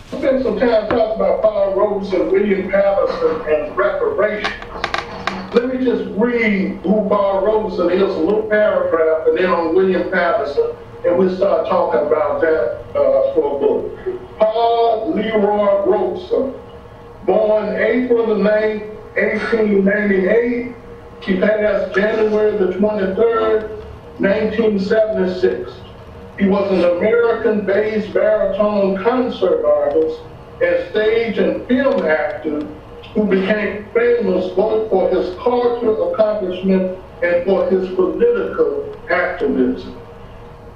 Spend some time talking about Paul Robeson, William Patterson, and reparations. Let me just read who Paul Robeson is, a little paragraph, and then on William Patterson, and we'll start talking about that for a book. Paul Leroy Robeson, born April the 9th, 1898. He passed January the 23rd, 1976. He was an American-based baritone concert artist and stage and film actor who became famous both for his cultural accomplishment and for his political activism.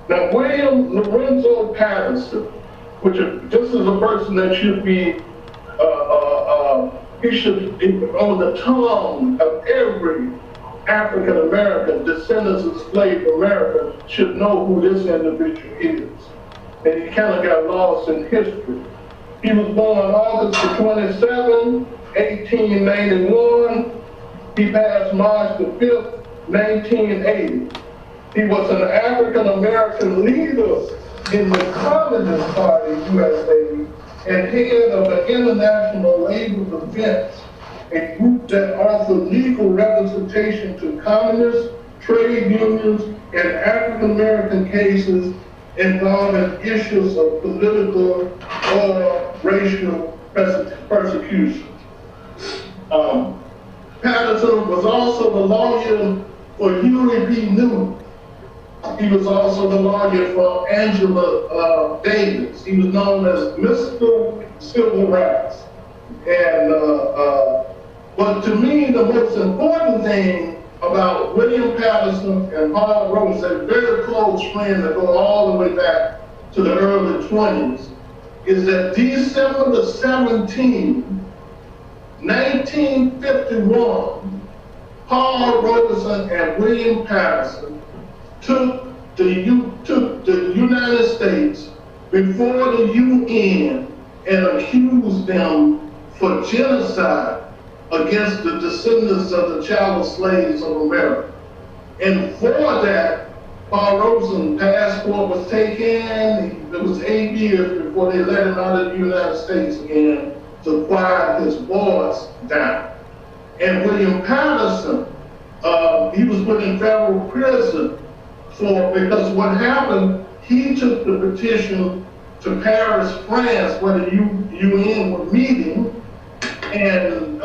Now, William Lorenzo Patterson, this is a person that should be, he should be on the tongue of every African American, descendants of slave America, should know who this individual is. And he kind of got lost in history. He was born August 27, 1891. He passed March the 5th, 1980. He was an African American leader in the Communist Party USA and head of the International Labor Defense, a group that offered legal representation to communists, trade unions, and African American cases involving issues of political or racial persecution. Patterson was also the lawyer for Huey P. Newton. He was also the lawyer for Angela Davis. He was known as Mr. Civil Rights. And but to me, the most important thing about William Patterson and Paul Robeson, very close friends that go all the way back to the early 20s, is that December the 17th, 1951, Paul Robeson and William Patterson took the United States before the UN and accused them for genocide against the descendants of the chattel slaves of America. And for that, Paul Robeson's passport was taken. It was 8 years before they let him out of the United States again to quiet his voice down. And William Patterson, he was put in federal prison because what happened, he took the petition to Paris, France, where the UN were meeting, and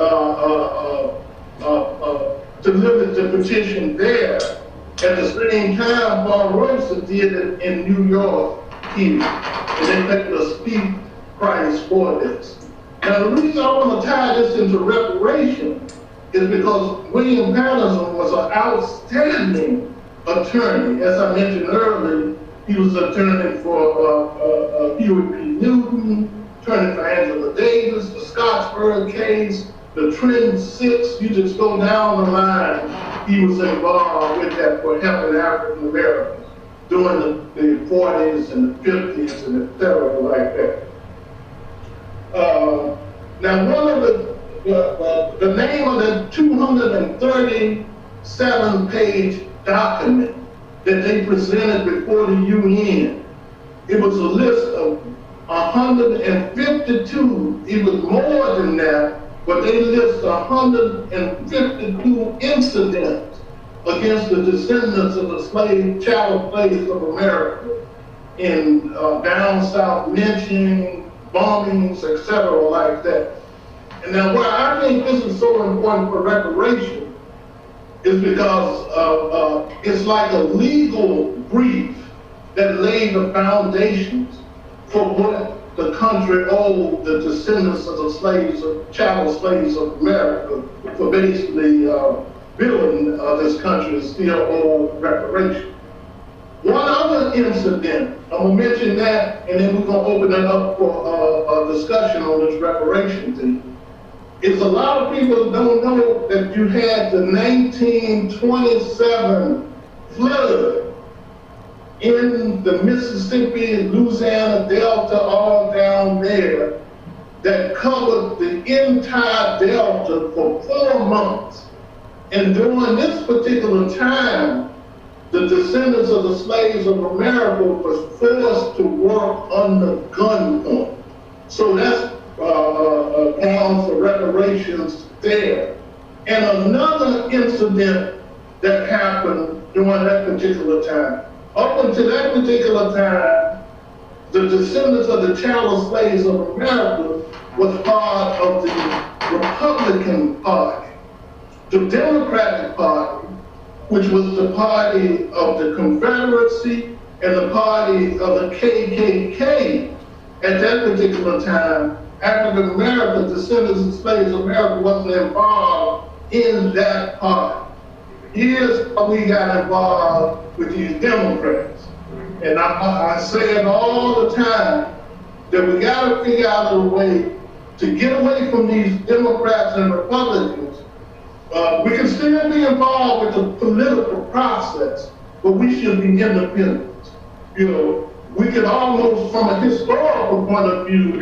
delivered the petition there. At the same time, Paul Robeson did it in New York here, and they paid a steep price for this. Now, the reason I want to tie this into reparation is because William Patterson was an outstanding attorney. As I mentioned earlier, he was attorney for Huey P. Newton, attorney for Angela Davis, the Scottsburg case, the Trenton Six. You just go down the line. He was involved with that for helping African Americans during the 40s and the 50s and et cetera like that. Now, one of the name of the 237-page document that they presented before the UN, it was a list of 152, even more than that, but they list 152 incidents against the descendants of the chattel slaves of America in down south lynching, bombings, etc. like that. And now why I think this is so important for reparation is because it's like a legal brief that laid the foundations for what the country owed the descendants of the slaves, of chattel slaves of America, for basically building this country still owe reparation. One other incident, I'm gonna mention that, and then we're gonna open it up for a discussion on this reparation thing, is a lot of people don't know that you had the 1927 flood in the Mississippi, Louisiana Delta, all down there, that covered the entire Delta for 4 months. And during this particular time, the descendants of the slaves of America was forced to work under gunpoint. So that's grounds for reparations there. And another incident that happened during that particular time. Up until that particular time, the descendants of the chattel slaves of America was part of the Republican Party. The Democratic Party, which was the party of the Confederacy and the party of the KKK, at that particular time, African American descendants of slaves of America wasn't involved in that party. Here's how we got involved with these Democrats. And I say it all the time, that we gotta figure out a way to get away from these Democrats and Republicans. We can still be involved with the political process, but we should be independent. You know, we can almost, from a historical point of view,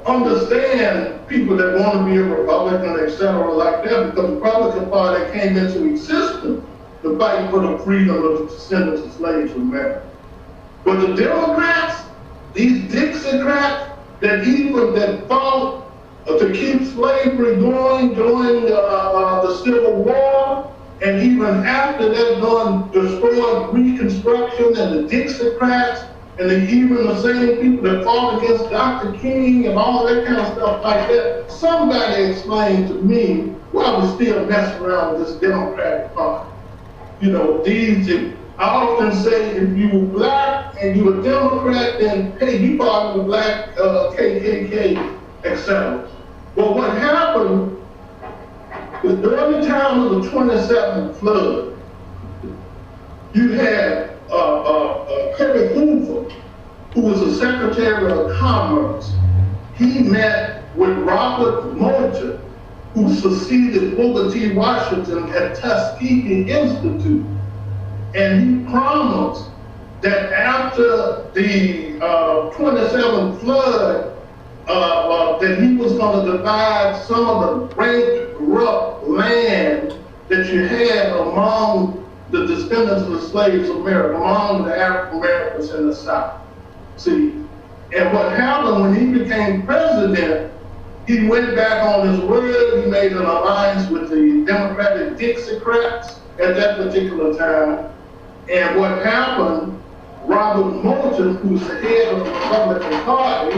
understand people that want to be a Republican, etc., like that, because the Republican Party came into existence to fight for the freedom of the descendants of slaves in America. But the Democrats, these Dixiecrats, that fought to keep slavery going during the Civil War, and even after that, destroyed Reconstruction and the Dixiecrats, and even the same people that fought against Dr. King and all that kind of stuff like that. Somebody explained to me why we still messing around with this Democratic Party. You know, I often say, if you were black and you were Democrat, then hey, you part of the black KKK, etc. But what happened was during the time of the 27th flood, you had Kerry Hoover, who was the Secretary of Commerce. He met with Robert Moulton, who succeeded Booker T. Washington at Tuskegee Institute. And he promised that after the 27th flood, that he was going to divide some of the bankrupt land that you had among the descendants of the slaves of America, among the African Americans in the South. See, and what happened when he became president, he went back on his word. He made an alliance with the Democratic Dixiecrats at that particular time. And what happened, Robert Moulton, who's the head of the Republican Party,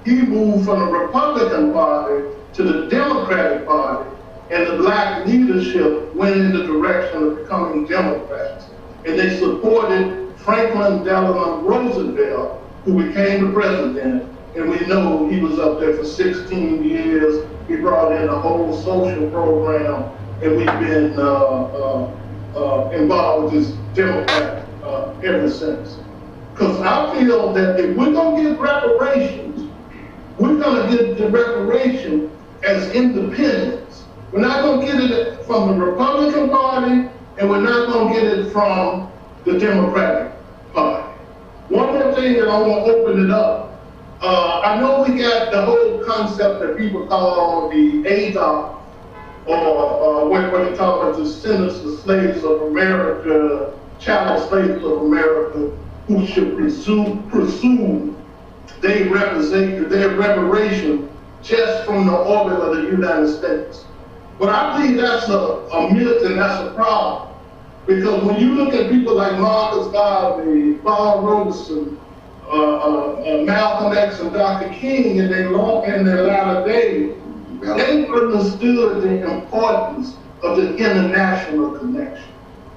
he moved from the Republican Party to the Democratic Party, and the black leadership went in the direction of becoming Democrats. And they supported Franklin Delano Roosevelt, who became the president, and we know he was up there for 16 years. He brought in a whole social program, and we've been involved with this Democrat ever since. Because I feel that if we're going to get reparations, we're going to get the reparation as independents. We're not going to get it from the Republican Party, and we're not going to get it from the Democratic Party. One more thing, and I want to open it up. I know we got the whole concept that people call the ADOC, or what they call the descendants of slaves of America, chattel slaves of America, who should pursue their reparation just from the orbit of the United States. But I believe that's a myth, and that's a problem. Because when you look at people like Marcus Garvey, Paul Robeson, Malcolm X, and Dr. King in their latter days, they understood the importance of the international connection.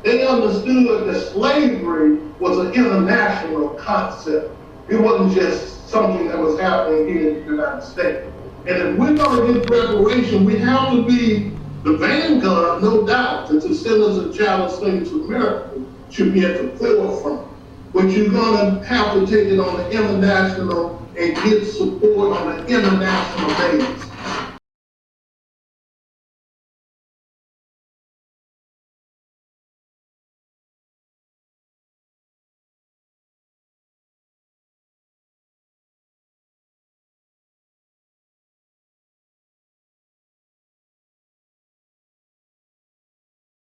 They understood that slavery was an international concept. It wasn't just something that was happening here in the United States. And if we're going to get reparation, we have to be the vanguard, no doubt, that the descendants of chattel slaves of America should be at the forefront. But you're going to have to take it on the international and get support on an international basis.